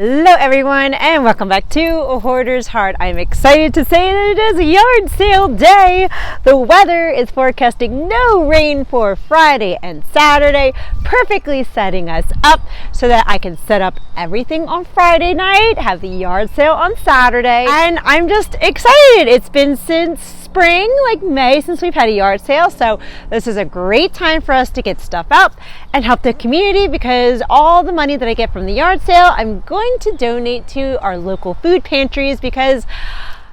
Hello everyone and welcome back to A Hoarder's Heart. I'm excited to say that it is a yard sale day. The weather is forecasting no rain for Friday and Saturday, perfectly setting us up so that I can set up everything on Friday night, have the yard sale on Saturday, and I'm just excited. It's been since spring, like May, since we've had a yard sale, so this is a great time for us to get stuff up and help the community, because all the money that I get from the yard sale I'm going to donate to our local food pantries, because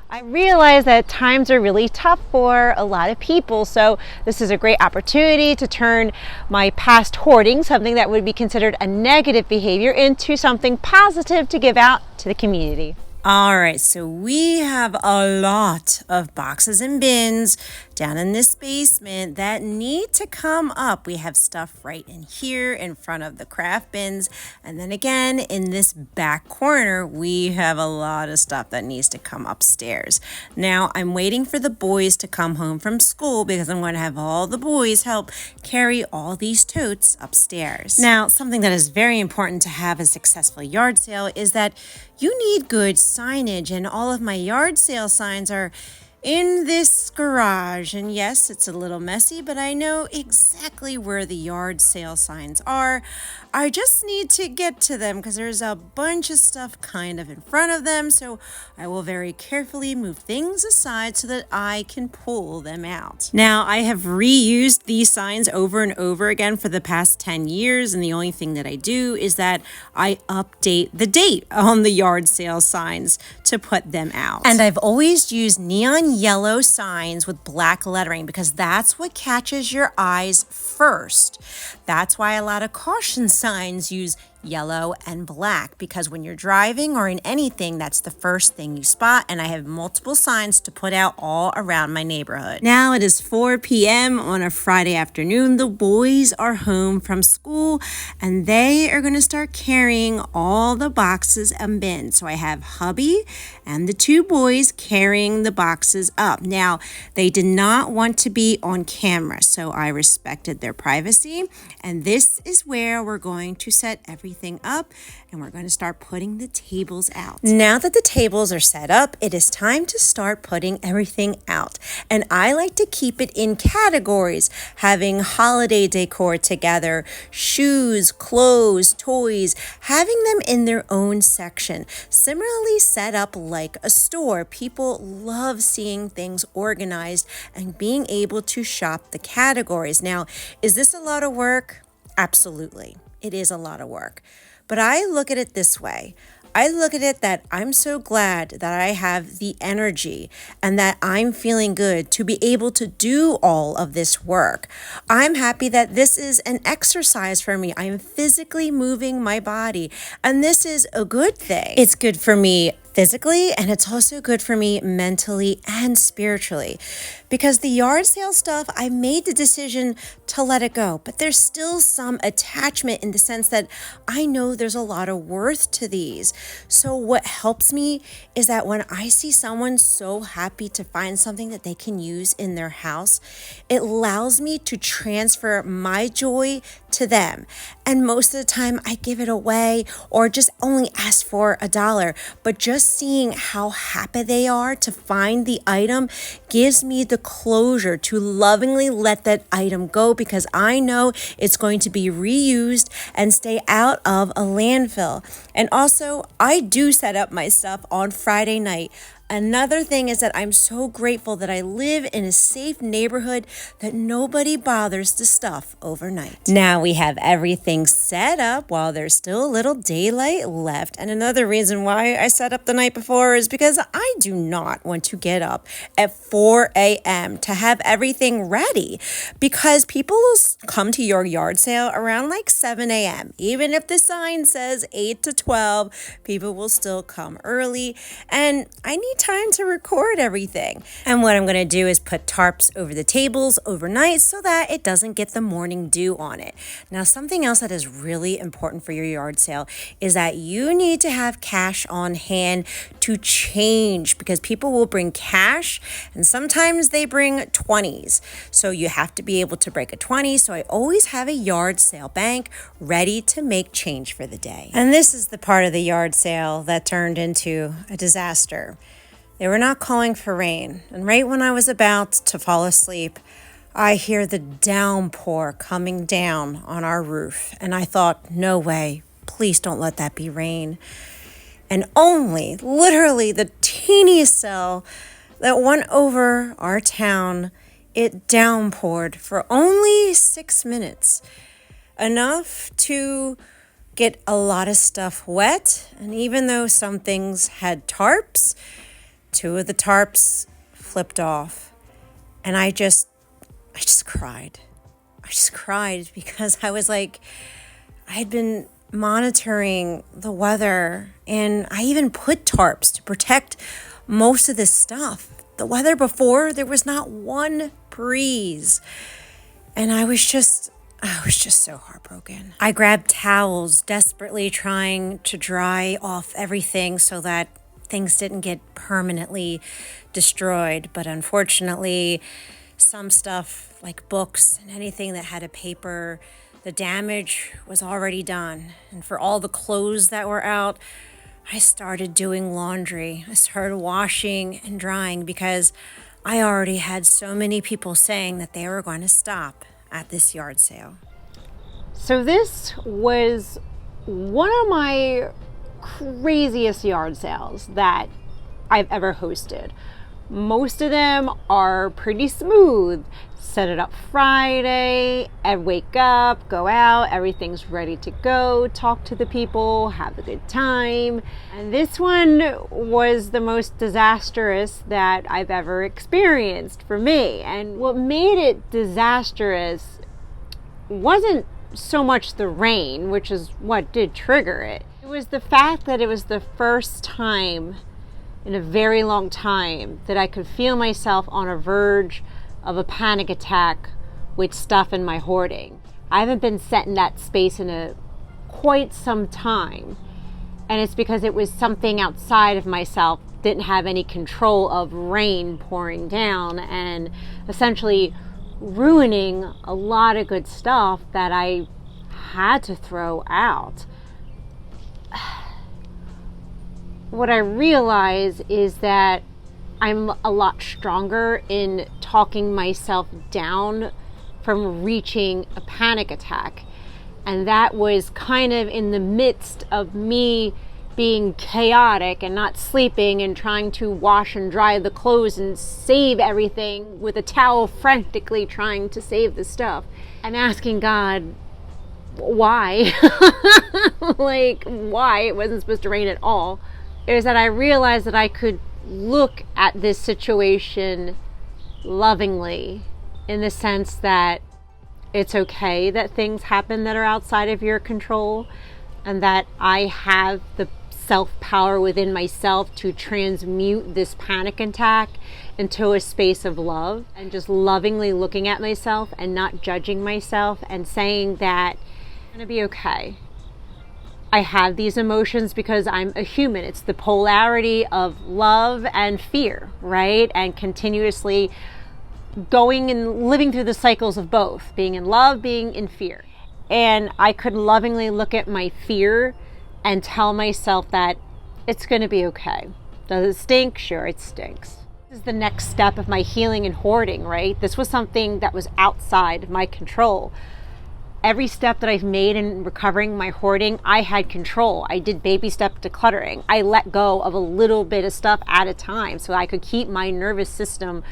I realize that times are really tough for a lot of people. So this is a great opportunity to turn my past hoarding, something that would be considered a negative behavior, into something positive to give out to the community. All right, so we have a lot of boxes and bins down in this basement that need to come up. We have stuff right in here in front of the craft bins. And then again, in this back corner, we have a lot of stuff that needs to come upstairs. Now, I'm waiting for the boys to come home from school because I'm going to have all the boys help carry all these totes upstairs. Now, something that is very important to have a successful yard sale is that you need good signage, and all of my yard sale signs are in this garage. And yes, it's a little messy, but I know exactly where the yard sale signs are. I just need to get to them because there's a bunch of stuff kind of in front of them. So I will very carefully move things aside so that I can pull them out. Now, I have reused these signs over and over again for the past 10 years. And the only thing that I do is that I update the date on the yard sale signs to put them out. And I've always used neon yellow signs with black lettering because that's what catches your eyes first. That's why a lot of caution signs use yellow and black, because when you're driving or in anything, that's the first thing you spot. And I have multiple signs to put out all around my neighborhood. Now it is 4 p.m. on a Friday afternoon. The boys are home from school and they are going to start carrying all the boxes and bins. So I have hubby and the two boys carrying the boxes up. Now, they did not want to be on camera, so I respected their privacy. And this is where we're going to set everything up, and we're going to start putting the tables out. Now that the tables are set up, it is time to start putting everything out. And I like to keep it in categories, having holiday decor together, shoes, clothes, toys, having them in their own section. Similarly set up like a store. People love seeing things organized and being able to shop the categories. Now, is this a lot of work? Absolutely. It is a lot of work. But I look at it this way. I look at it that I'm so glad that I have the energy and that I'm feeling good to be able to do all of this work. I'm happy that this is an exercise for me. I'm physically moving my body, and this is a good thing. It's good for me physically, and it's also good for me mentally and spiritually, because the yard sale stuff, I made the decision to let it go, but there's still some attachment in the sense that I know there's a lot of worth to these. So what helps me is that when I see someone so happy to find something that they can use in their house, it allows me to transfer my joy to them. And most of the time I give it away or just only ask for $1, but just seeing how happy they are to find the item gives me the closure to lovingly let that item go, because I know it's going to be reused and stay out of a landfill. And also, I do set up my stuff on Friday night. Another thing is that I'm so grateful that I live in a safe neighborhood that nobody bothers to stuff overnight. Now we have everything set up while there's still a little daylight left. And another reason why I set up the night before is because I do not want to get up at 4 a.m. to have everything ready, because people will come to your yard sale around like 7 a.m. Even if the sign says 8 to 12, people will still come early. And I need time to record everything. And what I'm going to do is put tarps over the tables overnight so that it doesn't get the morning dew on it. Now, something else that is really important for your yard sale is that you need to have cash on hand to change because people will bring cash and sometimes they bring 20s. So you have to be able to break a 20. So I always have a yard sale bank ready to make change for the day. And this is the part of the yard sale that turned into a disaster. They were not calling for rain. And right when I was about to fall asleep, I hear the downpour coming down on our roof. And I thought, no way, please don't let that be rain. And only, literally, the teeniest cell that went over our town, it downpoured for only 6 minutes. Enough to get a lot of stuff wet. And even though some things had tarps, 2 of the tarps flipped off. And I just cried. I just cried because I was like, I had been monitoring the weather and I even put tarps to protect most of this stuff. The weather before, there was not one breeze. And I was just so heartbroken. I grabbed towels, desperately trying to dry off everything so that things didn't get permanently destroyed. But unfortunately, some stuff like books and anything that had a paper, the damage was already done. And for all the clothes that were out, I started doing laundry. I started washing and drying because I already had so many people saying that they were going to stop at this yard sale. So this was one of my craziest yard sales that I've ever hosted. Most of them are pretty smooth. Set it up Friday and wake up, go out, everything's ready to go, talk to the people, have a good time. And this one was the most disastrous that I've ever experienced for me. And what made it disastrous wasn't so much the rain, which is what did trigger it. It was the fact that it was the first time in a very long time that I could feel myself on a verge of a panic attack with stuff in my hoarding. I haven't been set in that space in quite some time. And it's because it was something outside of myself, didn't have any control of rain pouring down and essentially ruining a lot of good stuff that I had to throw out. What I realize is that I'm a lot stronger in talking myself down from reaching a panic attack. And that was kind of in the midst of me being chaotic and not sleeping and trying to wash and dry the clothes and save everything with a towel, frantically trying to save the stuff and asking God, why? Like, why? It wasn't supposed to rain at all. It was that I realized that I could look at this situation lovingly, in the sense that it's okay that things happen that are outside of your control, and that I have the self-power within myself to transmute this panic attack into a space of love, and just lovingly looking at myself and not judging myself and saying that I'm gonna be okay. I have these emotions because I'm a human. It's the polarity of love and fear, right? And continuously going and living through the cycles of both, being in love, being in fear. And I could lovingly look at my fear and tell myself that it's going to be okay. Does it stink? Sure, it stinks. This is the next step of my healing and hoarding, right? This was something that was outside of my control. Every step that I've made in recovering my hoarding, I had control. I did baby step decluttering. I let go of a little bit of stuff at a time so I could keep my nervous system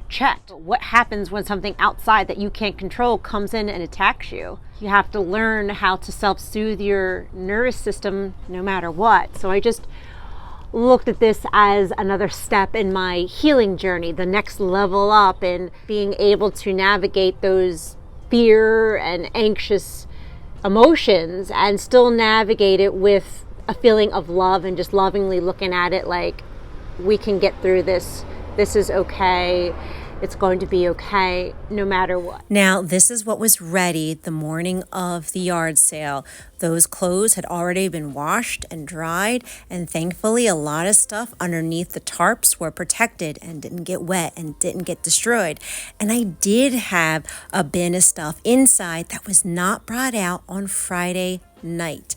checked. What happens when something outside that you can't control comes in and attacks you? You have to learn how to self-soothe your nervous system no matter what. So I just looked at this as another step in my healing journey, the next level up in being able to navigate those fear and anxious emotions and still navigate it with a feeling of love and just lovingly looking at it like, we can get through this. This is okay. It's going to be okay no matter what. Now, this is what was ready the morning of the yard sale. Those clothes had already been washed and dried, and thankfully a lot of stuff underneath the tarps were protected and didn't get wet and didn't get destroyed. And I did have a bin of stuff inside that was not brought out on Friday night.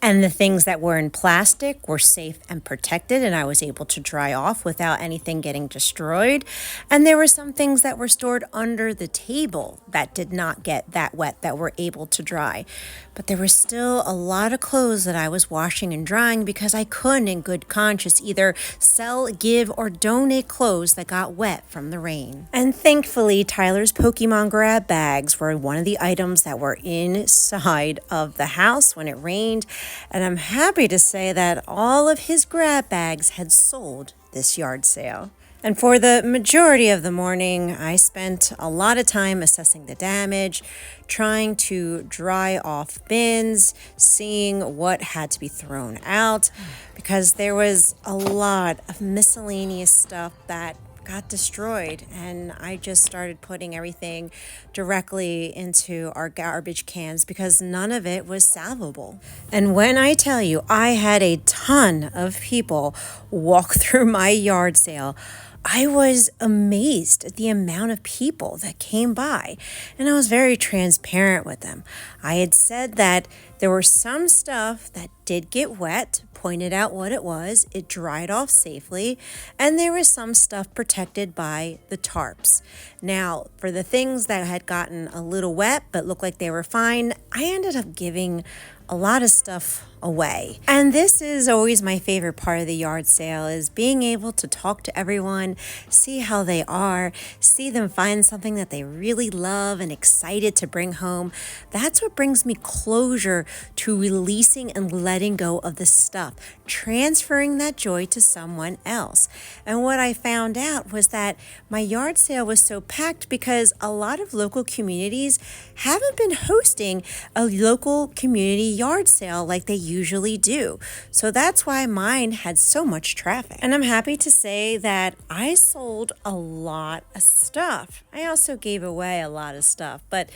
And the things that were in plastic were safe and protected, and I was able to dry off without anything getting destroyed. And there were some things that were stored under the table that did not get that wet that were able to dry. But there was still a lot of clothes that I was washing and drying because I couldn't in good conscience either sell, give, or donate clothes that got wet from the rain. And thankfully, Tyler's Pokemon grab bags were one of the items that were inside of the house when it rained. And I'm happy to say that all of his grab bags had sold this yard sale. And for the majority of the morning, I spent a lot of time assessing the damage, trying to dry off bins, seeing what had to be thrown out, because there was a lot of miscellaneous stuff that got destroyed, and I just started putting everything directly into our garbage cans because none of it was salvable. And when I tell you I had a ton of people walk through my yard sale, I was amazed at the amount of people that came by, and I was very transparent with them. I had said that there were some stuff that did get wet, pointed out what it was, it dried off safely, and there was some stuff protected by the tarps. Now, for the things that had gotten a little wet but looked like they were fine, I ended up giving a lot of stuff away. And this is always my favorite part of the yard sale, is being able to talk to everyone, see how they are, see them find something that they really love and excited to bring home. That's what brings me closure to releasing and letting go of the stuff, transferring that joy to someone else. And what I found out was that my yard sale was so packed because a lot of local communities haven't been hosting a local community yard sale like they usually do. So that's why mine had so much traffic. And I'm happy to say that I sold a lot of stuff. I also gave away a lot of stuff, but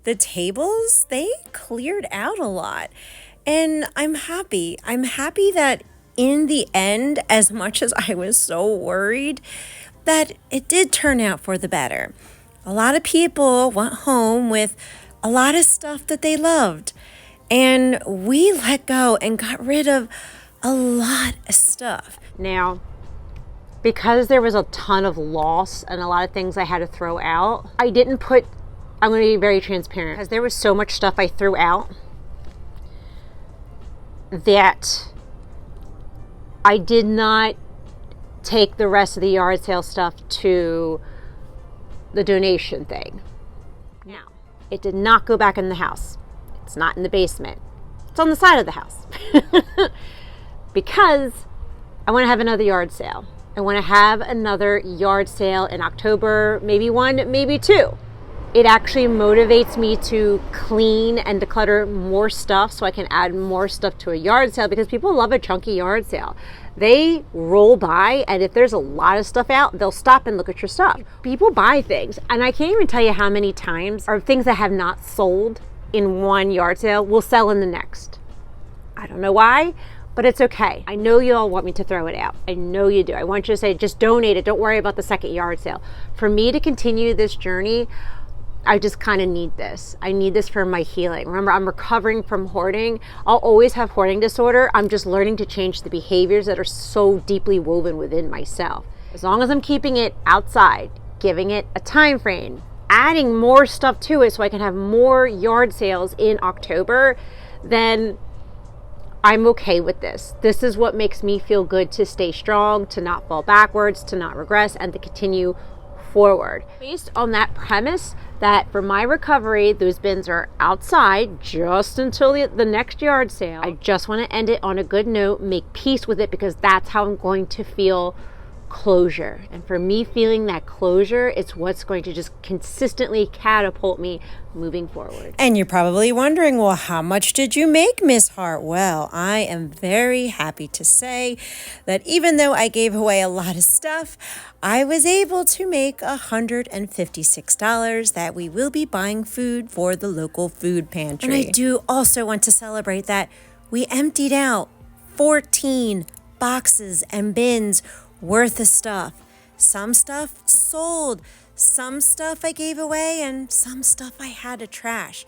the tables, they cleared out a lot. And I'm happy. I'm happy that in the end, as much as I was so worried, that it did turn out for the better. A lot of people went home with a lot of stuff that they loved. And we let go and got rid of a lot of stuff. Now, because there was a ton of loss and a lot of things I had to throw out, I'm going to be very transparent, because there was so much stuff I threw out that I did not take the rest of the yard sale stuff to the donation thing. Now, it did not go back in the house. It's not in the basement. It's on the side of the house. Because I want to have another yard sale. I want to have another yard sale in October, maybe one, maybe two. It actually motivates me to clean and declutter more stuff so I can add more stuff to a yard sale, because people love a chunky yard sale. They roll by, and if there's a lot of stuff out, they'll stop and look at your stuff. People buy things, and I can't even tell you how many times are things that have not sold in one yard sale will sell in the next. I don't know why, but it's okay. I know you all want me to throw it out. I know you do. I want you to say, just donate it. Don't worry about the second yard sale. For me to continue this journey, I just kind of need this. I need this for my healing. Remember, I'm recovering from hoarding. I'll always have hoarding disorder. I'm just learning to change the behaviors that are so deeply woven within myself. As long as I'm keeping it outside, giving it a time frame, adding more stuff to it so I can have more yard sales in October, then I'm okay with this. This is what makes me feel good, to stay strong, to not fall backwards, to not regress, and to continue forward. Based on that premise that for my recovery, those bins are outside just until the next yard sale, I just want to end it on a good note, make peace with it, because that's how I'm going to feel closure. And for me, feeling that closure, it's what's going to just consistently catapult me moving forward. And you're probably wondering, well, how much did you make, Miss Hart? Well, I am very happy to say that even though I gave away a lot of stuff, I was able to make $156 that we will be buying food for the local food pantry. And I do also want to celebrate that we emptied out 14 boxes and bins worth of stuff. Some stuff sold, some stuff I gave away, and some stuff I had to trash.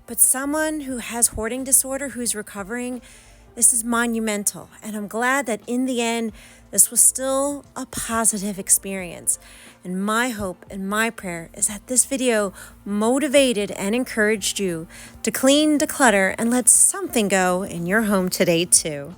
But someone who has hoarding disorder, who's recovering, this is monumental. And I'm glad that in the end, this was still a positive experience. And my hope and my prayer is that this video motivated and encouraged you to clean, declutter, and let something go in your home today too.